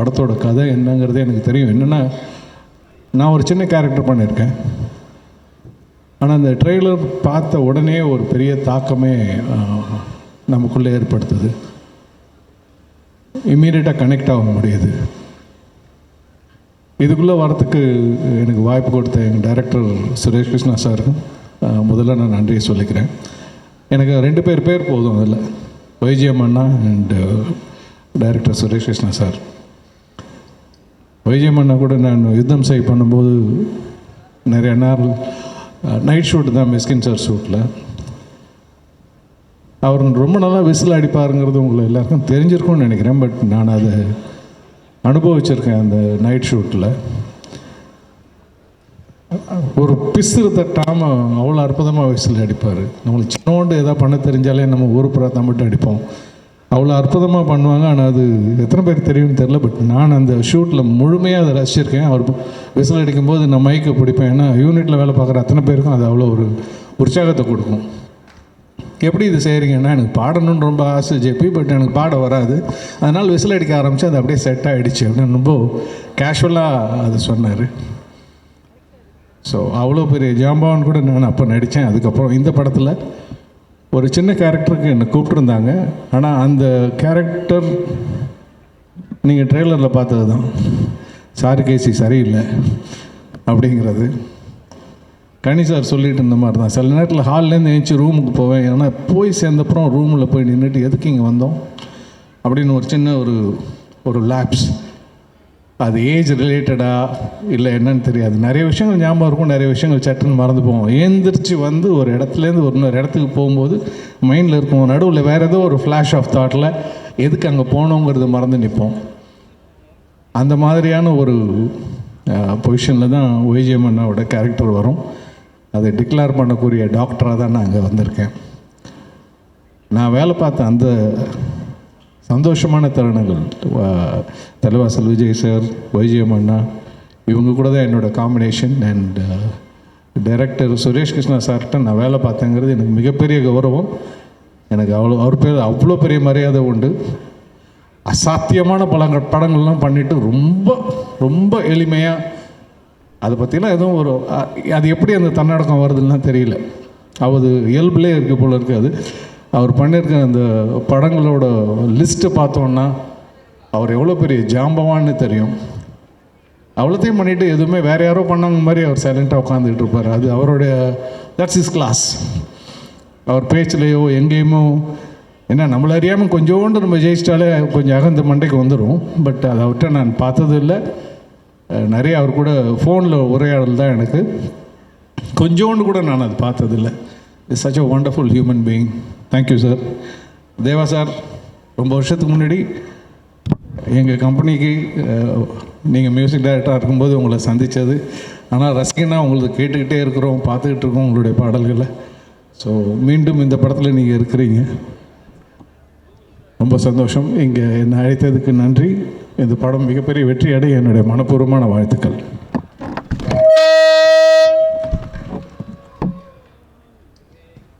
படத்தோட கதை என்னங்கிறது எனக்கு தெரியும். என்னென்னா, நான் ஒரு சின்ன கேரக்டர் பண்ணியிருக்கேன். ஆனால் அந்த ட்ரெய்லர் பார்த்த உடனே ஒரு பெரிய தாக்கமே நமக்குள்ளே ஏற்படுத்துது. இம்மீடியட்டாக கனெக்ட் ஆக முடியுது. இதுக்குள்ளே வரத்துக்கு எனக்கு வாய்ப்பு கொடுத்த எங்கள் டைரக்டர் சுரேஷ் கிருஷ்ணா சாருக்கும் முதல்ல நான் நன்றியை சொல்லிக்கிறேன். எனக்கு 2 பேர் போதும் அதில், வைஜிஎம் அண்ணா and director Suresh Krishna sir. YGM அண்ணா கூட நான் யுத்தம் செய் பண்ணும்போது நிறைய நாள் நைட் ஷூட் தான், மிஸ்கின் சார் ஷூட்டில். அவர் ரொம்ப நல்லா விசில் அடிப்பாருங்கிறது உங்களை எல்லாருக்கும் தெரிஞ்சிருக்கும்னு நினைக்கிறேன். பட் நான் அதை அனுபவிச்சிருக்கேன். அந்த நைட் ஷூட்டில் ஒரு பிசுறு தட்டாமல் அவ்வளோ அற்புதமாக விசில் அடிப்பார். நம்மளுக்கு சின்னோண்டு எதாவது பண்ண தெரிஞ்சாலே நம்ம ஊர் புறத்தான் மட்டும் அடிப்போம். அவ்வளோ அற்புதமாக பண்ணுவாங்க. ஆனால் அது எத்தனை பேர் தெரியும்னு தெரில. பட் நான் அந்த ஷூட்டில் முழுமையாக அதை ரசிச்சிருக்கேன். அவர் விசில் அடிக்கும்போது நான் மைக்கை பிடிப்பேன். ஏன்னா யூனிட்டில் வேலை பார்க்குற அத்தனை பேருக்கும் அது அவ்வளோ ஒரு உற்சாகத்தை கொடுக்கும். எப்படி இது செய்கிறீங்கன்னா, எனக்கு பாடணுன்னு ரொம்ப ஆசை ஜேபி, பட் எனக்கு பாட வராது. அதனால் விசில் அடிக்க ஆரம்பித்து அது அப்படியே செட் ஆகிடுச்சு அப்படின்னு ரொம்ப கேஷுவலாக அது சொன்னார். ஸோ அவ்வளோ பெரிய ஜாம்பவான் கூட நான் அப்போ நடித்தேன். அதுக்கப்புறம் இந்த படத்தில் ஒரு சின்ன கேரக்டருக்கு என்னை கூப்பிட்டுருந்தாங்க. ஆனால் அந்த கேரக்டர் நீங்கள் ட்ரெய்லரில் பார்த்தது தான். சாரி கேசி சரியில்லை அப்படிங்கிறது கனி சார் சொல்லிட்டு இருந்த மாதிரி தான். சில நேரத்தில் ஹால்லேருந்து எழுந்துச்சி ரூமுக்கு போவேன். ஏன்னா போய் சேர்ந்தப்புறம் ரூமில் போய் நின்றுட்டு எதுக்கு இங்கே வந்தோம் அப்படின்னு ஒரு சின்ன ஒரு லேப்ஸ். அது ஏஜ் ரிலேட்டடாக இல்லை என்னன்னு தெரியாது. நிறைய விஷயங்கள் ஞாபகம் இருக்கும், நிறைய விஷயங்கள் சட்டுன்னு மறந்து போவோம். ஏந்திரிச்சு வந்து ஒரு இடத்துலேருந்து இன்னொரு இடத்துக்கு போகும்போது மைண்டில் இருக்கும். நடுவில் வேறு ஏதோ ஒரு ஃப்ளாஷ் ஆஃப் தாட்டில் எதுக்கு அங்கே போனோங்கிறது மறந்து நிற்போம். அந்த மாதிரியான ஒரு பொசிஷனில் தான் வைஜிஎம் அண்ணாவோட கேரக்டர் வரும். அதை டிக்ளேர் பண்ணக்கூடிய டாக்டராக தான் நான் அங்கே வந்திருக்கேன். நான் வேலை பார்த்த அந்த சந்தோஷமான தருணங்கள், தலைவாசல் விஜய் சார், வைஜிஎம் அண்ணா, இவங்க கூட தான் என்னோடய combination. And director Suresh Krishna சார்கிட்ட நான் வேலை பார்த்தேங்கிறது எனக்கு மிகப்பெரிய கௌரவம். எனக்கு அவர் பேர் அவ்வளோ பெரிய மரியாதை உண்டு. அசாத்தியமான படங்கள்லாம் பண்ணிவிட்டு ரொம்ப ரொம்ப எளிமையாக அதை பற்றிலாம் எதுவும் அது எப்படி அந்த தன்னடக்கம் வருதுன்னா தெரியல. அது இயல்புலே இருக்குது போல இருக்காது. அவர் பண்ணியிருக்க அந்த படங்களோட லிஸ்ட்டை பார்த்தோன்னா அவர் எவ்வளோ பெரிய ஜாம்பவான்னு தெரியும். அவ்வளோத்தையும் பண்ணிவிட்டு எதுவுமே வேறு யாரோ பண்ணாங்க மாதிரி அவர் சைலண்ட்டாக உட்காந்துக்கிட்டு இருப்பார். அது அவருடைய தட்ஸ் இஸ் கிளாஸ். அவர் பேச்சிலையோ எங்கேயுமோ ஏன்னா நம்மளை அறியாமல் கொஞ்சோண்டு நம்ம ஜெயிச்சிட்டாலே கொஞ்சம் அகந்த மண்டைக்கு வந்துடும். பட் அதை அவர்கிட்ட நான் பார்த்தது இல்லை. நிறைய அவர் கூட ஃபோனில் உரையாடல் தான். எனக்கு கொஞ்சோண்டு கூட நான் அது பார்த்ததில்லை. It's such a wonderful human being. Thank you sir. Deva sir, ரொம்ப வருஷத்துக்கு முன்னாடி எங்கள் கம்பெனிக்கு நீங்கள் மியூசிக் டைரக்டராக இருக்கும்போது உங்களை சந்தித்தது. ஆனால் ரசிகனாக உங்களுக்கு கேட்டுக்கிட்டே இருக்கிறோம், பார்த்துக்கிட்டு இருக்கோம் உங்களுடைய பாடல்களை. ஸோ மீண்டும் இந்த படத்தில் நீங்கள் இருக்கிறீங்க, ரொம்ப சந்தோஷம். இங்கே என்னை அழைத்ததுக்கு நன்றி. இந்த படம் மிகப்பெரிய வெற்றி அடைய என்னுடைய மனப்பூர்வமான வாழ்த்துக்கள்.